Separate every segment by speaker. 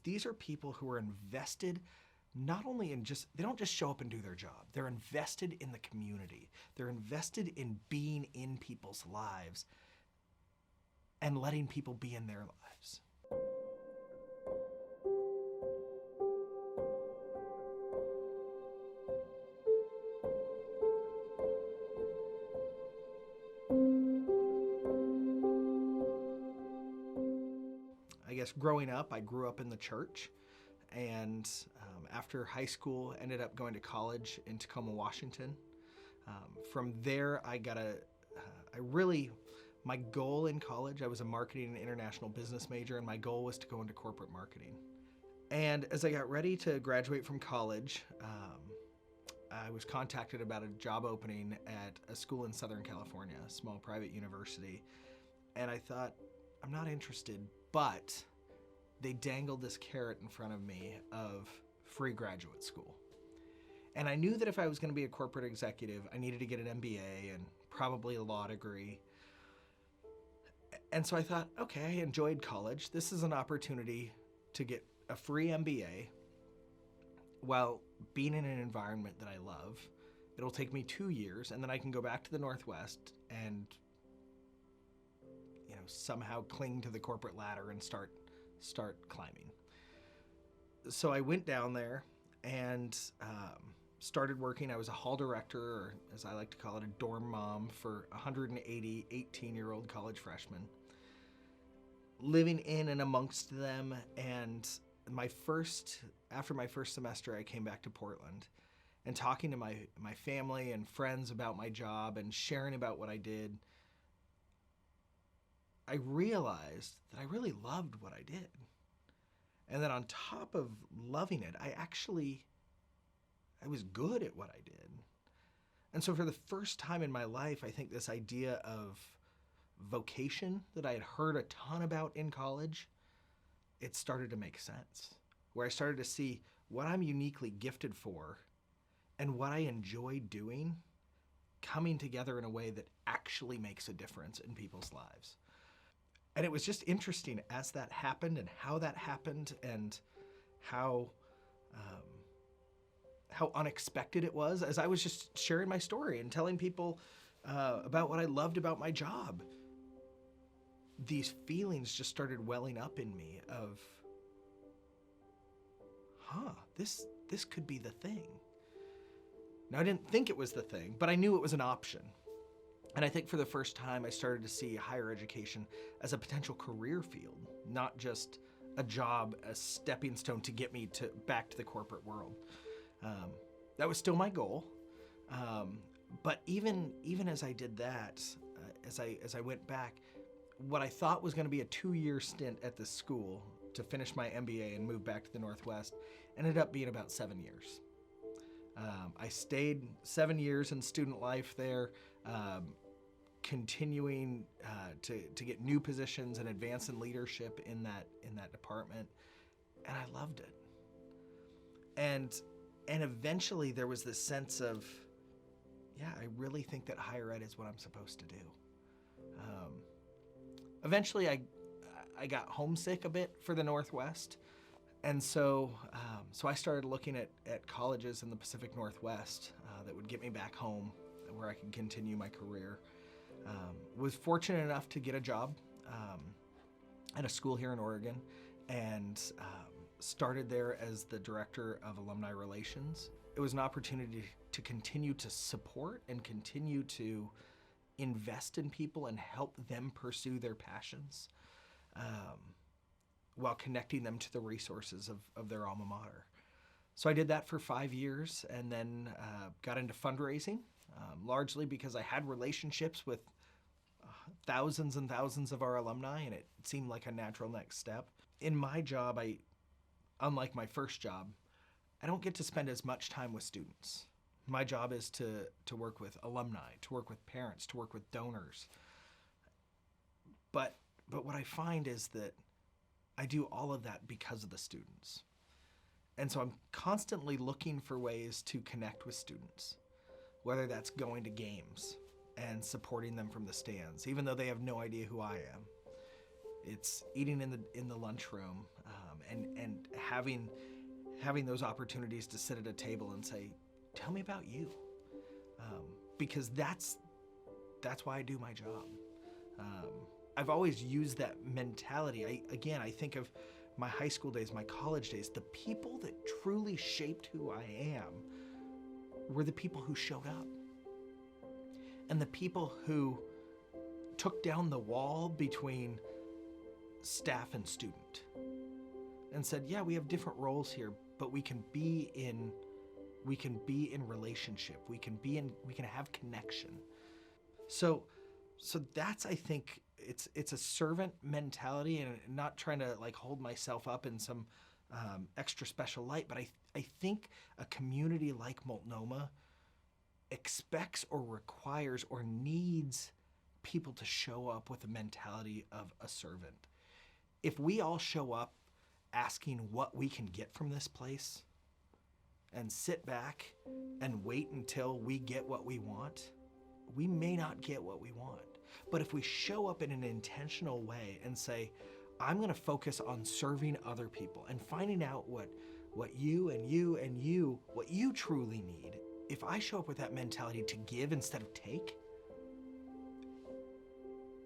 Speaker 1: these are people who are invested not only in they don't just show up and do their job. They're invested in the community. They're invested in being in people's lives and letting people be in their lives. I guess growing up, I grew up in the church, and after high school, ended up going to college in Tacoma, Washington. From there, my goal in college, I was a marketing and international business major, and my goal was to go into corporate marketing. And as I got ready to graduate from college, I was contacted about a job opening at a school in Southern California, a small private university. And I thought, I'm not interested, but they dangled this carrot in front of me of free graduate school. And I knew that if I was going to be a corporate executive, I needed to get an MBA and probably a law degree. And so I thought, okay, I enjoyed college. This is an opportunity to get a free MBA while being in an environment that I love. It'll take me 2 years, and then I can go back to the Northwest and somehow cling to the corporate ladder and start climbing. So I went down there and started working. I was a hall director, or as I like to call it, a dorm mom for 180 18-year-old college freshmen, living in and amongst them. And after my first semester, I came back to Portland, and talking to my family and friends about my job and sharing about what I did, I realized that I really loved what I did. And that on top of loving it, I was good at what I did. And so for the first time in my life, I think this idea of vocation that I had heard a ton about in college, it started to make sense. Where I started to see what I'm uniquely gifted for and what I enjoy doing coming together in a way that actually makes a difference in people's lives. And it was just interesting as that happened and how that happened and how unexpected it was. As I was just sharing my story and telling people about what I loved about my job, these feelings just started welling up in me of, this could be the thing. Now, I didn't think it was the thing, but I knew it was an option. And I think for the first time, I started to see higher education as a potential career field, not just a job, a stepping stone to get me back to the corporate world. That was still my goal. But even as I did that, as I went back, what I thought was going to be a 2-year stint at this school to finish my MBA and move back to the Northwest ended up being about 7 years. I stayed 7 years in student life there, continuing to get new positions and advance in leadership in that department, and I loved it. And eventually there was this sense of, I really think that higher ed is what I'm supposed to do. Eventually I got homesick a bit for the Northwest. And so I started looking at colleges in the Pacific Northwest that would get me back home, where I could continue my career. Was fortunate enough to get a job at a school here in Oregon, and started there as the director of alumni relations. It was an opportunity to continue to support and continue to invest in people and help them pursue their passions, while connecting them to the resources of their alma mater. So I did that for 5 years, and then got into fundraising, largely because I had relationships with thousands and thousands of our alumni, and it seemed like a natural next step. In my job, unlike my first job, I don't get to spend as much time with students. My job is to work with alumni, to work with parents, to work with donors. But what I find is that I do all of that because of the students. And so I'm constantly looking for ways to connect with students, whether that's going to games and supporting them from the stands, even though they have no idea who I am. It's eating in the lunchroom, and having those opportunities to sit at a table and say, tell me about you, because that's why I do my job. I've always used that mentality. I think of my high school days, my college days. The people that truly shaped who I am were the people who showed up, and the people who took down the wall between staff and student and said, yeah, we have different roles here, but we can be in relationship. We can have connection. So that's, I think, it's a servant mentality, and not trying to like hold myself up in some extra special light, but I think a community like Multnomah expects or requires or needs people to show up with a mentality of a servant. If we all show up asking what we can get from this place and sit back and wait until we get what we want, we may not get what we want. But if we show up in an intentional way and say, I'm going to focus on serving other people and finding out what you and you and you, what you truly need. If I show up with that mentality to give instead of take,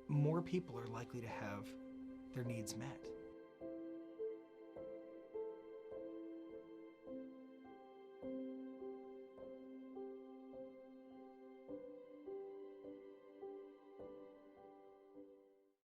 Speaker 1: more people are likely to have their needs met.